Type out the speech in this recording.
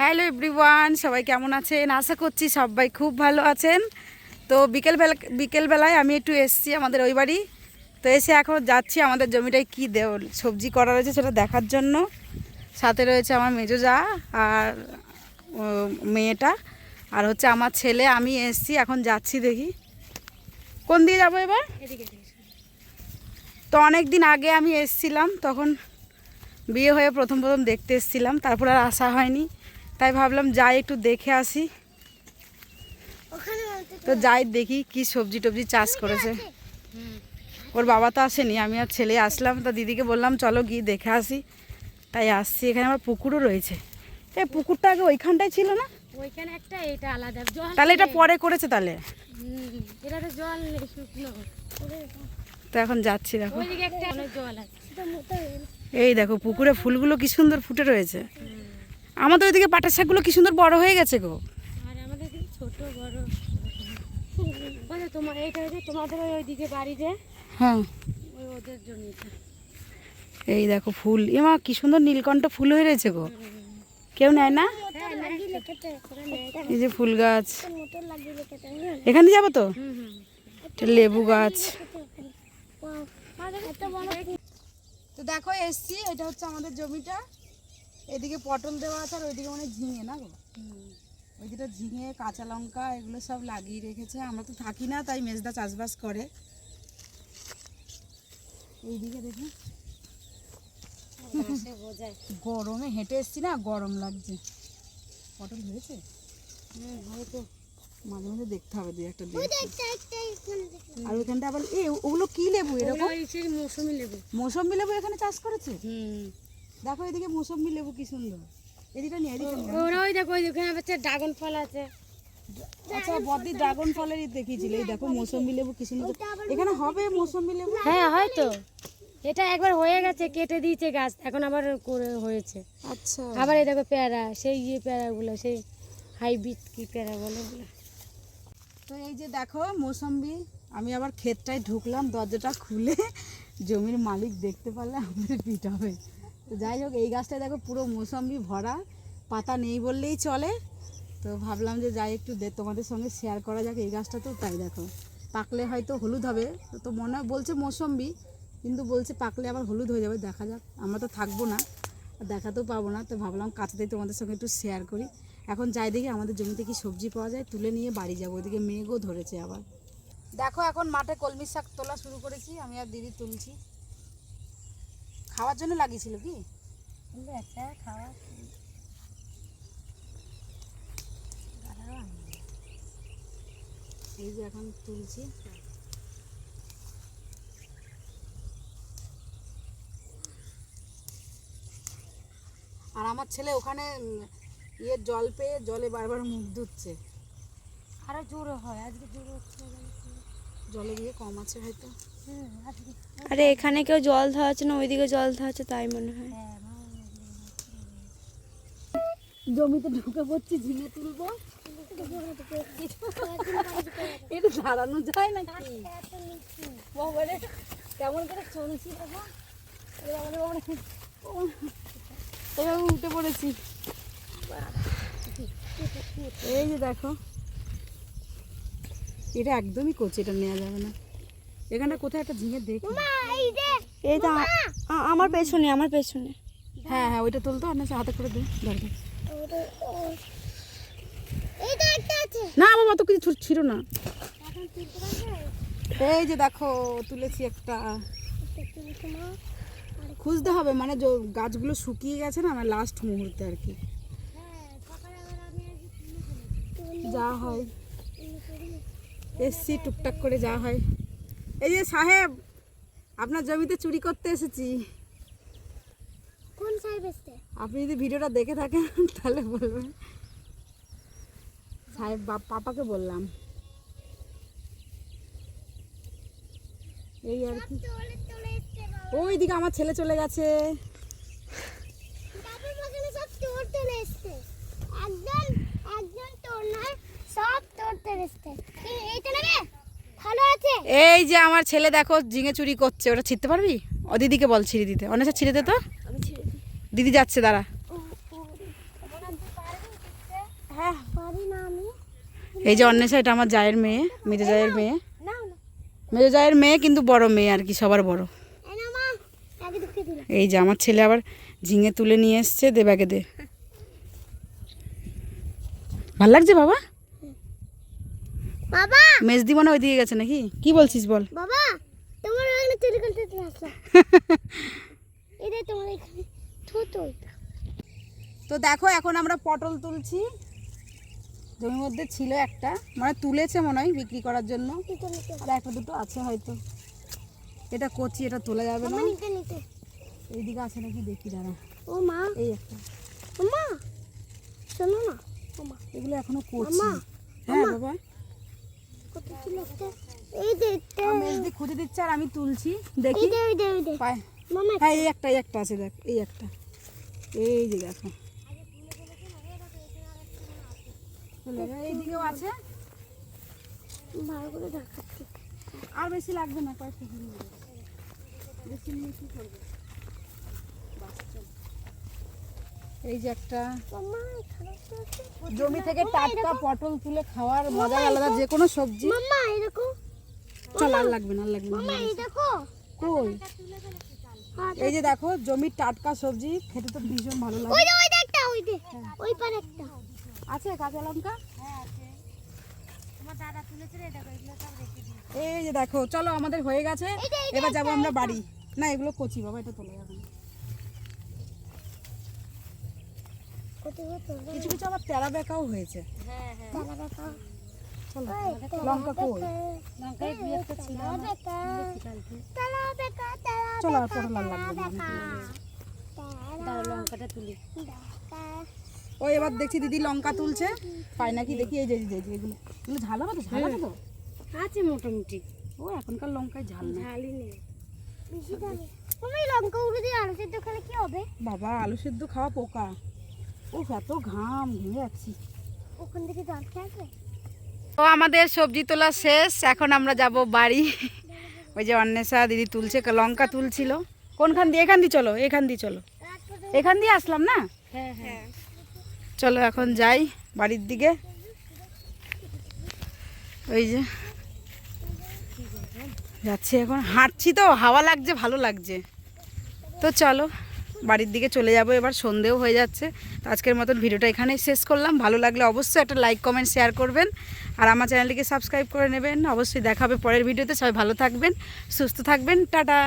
Hello everyone, সবাই কেমন আছেন? আশা করছি সবাই খুব ভালো আছেন। তো বিকেলবেলায় আমি একটু এসছি আমাদের ওই বাড়ি। তো এসে এখন যাচ্ছি আমাদের জমিটায় কী সবজি করা রয়েছে সেটা দেখার জন্য। সাথে রয়েছে আমার মেজো যা আর মেয়েটা, আর হচ্ছে আমার ছেলে। আমি এসছি, এখন যাচ্ছি, দেখি কোন দিয়ে যাবো এবার। তো অনেক দিন আগে আমি এসছিলাম, তখন বিয়ে হয়ে প্রথম দেখতে এসছিলাম, তারপর আর আসা হয়নি। তাই ভাবলাম যাই একটু দেখে আসি। তো যাই দেখি কি সবজি টবজি চাষ করেছে। ওর বাবা তো আসেনি, আমি আর ছেলে আসলাম। তা দিদিকে বললাম চলো গিয়ে দেখে আসি, তাই আসছি। এখানে আমার পুকুরও রয়েছে। এই পুকুরটা আগে ওইখানটায় ছিল না? ওইখানে একটা, এটা আলাদা জল। তাহলে এটা পরে করেছে তাহলে? এটাতে জল নেই, শুকনো। তো এখন যাচ্ছি, দেখো ওইদিকে একটা অনেক জল আছে। এই দেখো পুকুরে ফুলগুলো কি সুন্দর ফুটে রয়েছে। আমাদের ওইদিকে পাটের শাকগুলো কি সুন্দর বড় হয়ে গেছে গো। আর আমাদের দিকে ছোট বড়। তোমার এইটা হচ্ছে তোমাদের ওইদিকে বাড়িতে। হ্যাঁ, ওই ওদের জমিটা। এই দেখো ফুল, এমা কি সুন্দর নীলকণ্ঠ ফুল হয়ে রয়েছে গো। কেউ নেয় না? এই যে ফুল গাছ, এখানে যাবো তো। লেবু গাছ। তো দেখো এসছি, এটা হচ্ছে আমাদের জমিটা। এদিকে পটল দেওয়া আছে, আর ওইদিকে মানে ঝিঙে না গো। ওইদিকে ঝিঙে, কাঁচা লঙ্কা এগুলো সব লাগিয়ে রেখেছে। আমরা তো থাকি না, তাই মেজদা চাষবাস করে। এইদিকে দেখো, গরমে হেঁটে এসছি না, গরম লাগছে। পটল হয়েছে হয়তো, মাঝে মাঝে দেখতে হবে দুই একটা। আর ওইখানটা আবার ওগুলো কি লেবু? এরকম মৌসুমি লেবু। মৌসুমি লেবু এখানে চাষ করেছে। দেখো এদিকে মৌসুমি লেবু কি সুন্দর। এদিকে নিয়ে ওই দেখো ওইখানে একটা ড্রাগন ফল আছে। আচ্ছা, বদি ড্রাগন ফলেরই দেখিয়েছিল। এই দেখো মৌসুমি লেবু কি সুন্দর। এখানে হবে মৌসুমি লেবু? হ্যাঁ হয়তো, এটা একবার হয়ে গেছে, কেটে দিয়েছে গাছ, এখন আবার করে হয়েছে। আচ্ছা, আবার এই দেখো পেয়ারা, সেই পেয়ারাগুলো, সেই হাইব্রিড কি পেয়ারা বলে ওগুলো। তো এই যে দেখো মৌসুমি। আমি আবার ক্ষেতটায় ঢুকলাম, দরজাটা খুলে জমির মালিক দেখতে পারলে আমাদের পিট হবে। তো যাই হোক, এই গাছটায় দেখো পুরো মৌসুমি ভরা, পাতা নেই বললেই চলে। তো ভাবলাম যে যাই একটু তোমাদের সঙ্গে শেয়ার করা যাক। এই গাছটা তো তাই দেখো, পাকলে হয়তো হলুদ হবে। তো মনে বলছে মৌসুমি, কিন্তু বলছে পাকলে আবার হলুদ হয়ে যাবে। দেখা যাক, আমরা তো থাকবো না, দেখাতেও পাবো না। তো ভাবলাম কাঁচাতেই তোমাদের সঙ্গে একটু শেয়ার করি। এখন যাই দেখি আমাদের জমিতে কি সবজি পাওয়া যায়, তুলে নিয়ে বাড়ি যাবো। ওইদিকে মেঘও ধরেছে আবার। দেখো এখন মাঠে কলমি শাক তোলা শুরু করেছি, আমি আর দিদি তুলছি। খাওয়ার জন্য লাগিয়েছিল কি? খাওয়া এই যে এখন তুলছি। আর আমার ছেলে ওখানে জল পেয়ে জলে বারবার মুখ ধুচ্ছে। আরো জোরে হয়, আজকে জোরে হচ্ছে, জলে দিয়ে কম আছে হয়তো। আরে এখানে কেউ জল ধরাচ্ছে না, ওইদিকে জল ধরাচ্ছে, তাই মনে হয়। জমিতে ঢুকে পড়ছি, ঝিঙে তুলবো। এটা দাঁড়ানো যায় নাকি? কেমন করে চলছি দেখো, এভাবে উঠে পড়েছি। এই যে দেখো, এটা একদমই কচি, এটা নেওয়া যাবে না। এখানটা কোথায় একটা ঝিঙে দেখি। এই তো আমার পেছনে, আমার পেছনে। হ্যাঁ হ্যাঁ, ওইটা তুলতো, আর না হাতে করে দে দরকার। না বাবা, তো কিছু ছিল না। এই যে দেখো তুলেছি একটা। খুঁজতে হবে, মানে গাছগুলো শুকিয়ে গেছে না, আমার লাস্ট মুহূর্তে আর কি যা হয়। এসছি টুকটাক করে যা হয়। এই যে সাহেব, আপনার জমিতে চুরি করতে এসেছি। কোন সাহেব এসেছে? আপনি যদি ভিডিওটা দেখে থাকেন তাহলে বলবেন। সাহেব পাপাকে বললাম, এই আর কি। ওই দিকে আমার ছেলে চলে গেছে। এই যে আমার ছেলে দেখো ঝিঙে চুরি করছে। ওটা ছিঁড়তে পারবি? ও দিদিকে বল ছিঁড়ে দিতে। অনেক ছিঁড়ে দে তো। দিদি যাচ্ছে, দাঁড়া। হ্যাঁ পারি না আমি। এই যে অন্বেষা, এটা আমার জায়ের মেয়ে, মেজো জায়ের মেয়ে। না মেজো জায়ের মেয়ে কিন্তু বড় মেয়ে আর কি, সবার বড়। এই না মা, আগে ঢুকে দিলাম। এই যে আমার ছেলে আবার ঝিঙে তুলে নিয়ে এসছে, দে ব্যাগে দে। ভাল লাগছে বাবা? বাবা মেজদি মনে হয় ওইদিকে গেছে নাকি, কি বলছিস বল। বাবা তোমার ওখানে চুরি করতে আসলাম। এটা তোমার এখানে ছোট। তো দেখো এখন আমরা পটল তুলছি, জমির মধ্যে ছিল একটা, মানে তুলেছে মনে হয় বিক্রি করার জন্য, আর একটা দুটো আছে হয়তো। এটা কচি, এটা তোলা যাবে না। নিতে নিতে এইদিকে আছে নাকি দেখি, দাঁড়া। ও মা, এই একটা, ও মা শোনো না, ও মা এগুলো এখনো কচি। মা, হ্যাঁ বাবা, কত ছিল একটা। এই যে এটা, মেজদি খুঁজে দিচ্ছে আর আমি তুলছি, দেখি এই যে ওই যে ওই যে পায়। মামা হ্যাঁ এই একটা আছে, দেখ এই একটা, এই যে দেখো। এইদিকেও আছে, ভালো করে দেখাচ্ছি। আর বেশি লাগবে না, কয়েকটা কিনে নেবো। বেশি নিয়ে কি করবে? বাস চল। এই যে একটা, মামা এখানে তো আছে। জমি থেকে টাটকা পটল তুলে খাওয়ার মজা আলাদা, যে কোনো সবজি। মামা এই দেখো, চল আর লাগবে না, আর লাগবে না। মামা এই দেখো। কই? হ্যাঁ, এই যে দেখো জমির টাটকা সবজি, খেতে তো ভীষণ ভালো লাগে। ওই যে ওই যে একটা, ওই যে ওই পারে একটা। আছে কাঁচা লঙ্কা? আমার দাদা তুলেছে রে, দেখো এগুলো সব রেখে দিই। এই যে দেখো, চলো আমাদের হয়ে গেছে, এইটা, এইটা এবার যাবো আমরা বাড়ি। না এগুলো কচি বাবা, এটা তোলা যাবে না। কত কত কিছু কিছু আবার তেরা বেঁকাও হয়েছে। হ্যাঁ হ্যাঁ, তালা দেখা। চলো, লঙ্কা কই? লঙ্কায় দুই একটা ছিল আমার, তুলেছি কালকে। তালা দেখা, তালা চলো আর পটল আর লাগবে না। দেখা। দাঁড়াও লঙ্কাটা তুলি। ও এবার দেখছি দিদি লঙ্কা তুলছে, পায় নাকি দেখি। এই যে এই যে এগুলো, এগুলো ঝাল হবে তো, ঝাল হবে তো। আছে মোটামুটি, ও এখনকার লঙ্কায় ঝাল না ঝালই নেই। বেশি দামি। তুমি লঙ্কা উড়ে দিয়ে আলু সেদ্ধ খেলে কি হবে? বাবা, আলু সেদ্ধ খাওয়া পোকা। ও এত ঘাম, ঘেমে যাচ্ছি। ওখান থেকে জল খেয়ে আসবে। তো আমাদের সবজি তোলা শেষ, এখন আমরা যাব বাড়ি। ওই যে অন্বেষা দিদি তুলছে, লঙ্কা তুলছিল। কোনখান দিয়ে? এখান দিয়ে চলো, এখান দিয়ে চলো, এখান দিয়ে আসলাম না। হ্যাঁ হ্যাঁ, চলো এখন যাই বাড়ির দিকে। ওই যে যাচ্ছি, এখন হাঁটছি তো, হাওয়া লাগছে, ভালো লাগছে। তো চলো বাড়ির দিকে চলে যাব, এবার সন্ধেও হয়ে যাচ্ছে। তো আজকের মতন ভিডিওটা এখানেই শেষ করলাম। ভালো লাগলে অবশ্যই একটা লাইক কমেন্ট শেয়ার করবেন, আর আমার চ্যানেলটিকে সাবস্ক্রাইব করে নেবেন। অবশ্যই দেখা হবে পরের ভিডিওতে। সবাই ভালো থাকবেন, সুস্থ থাকবেন, টাটা।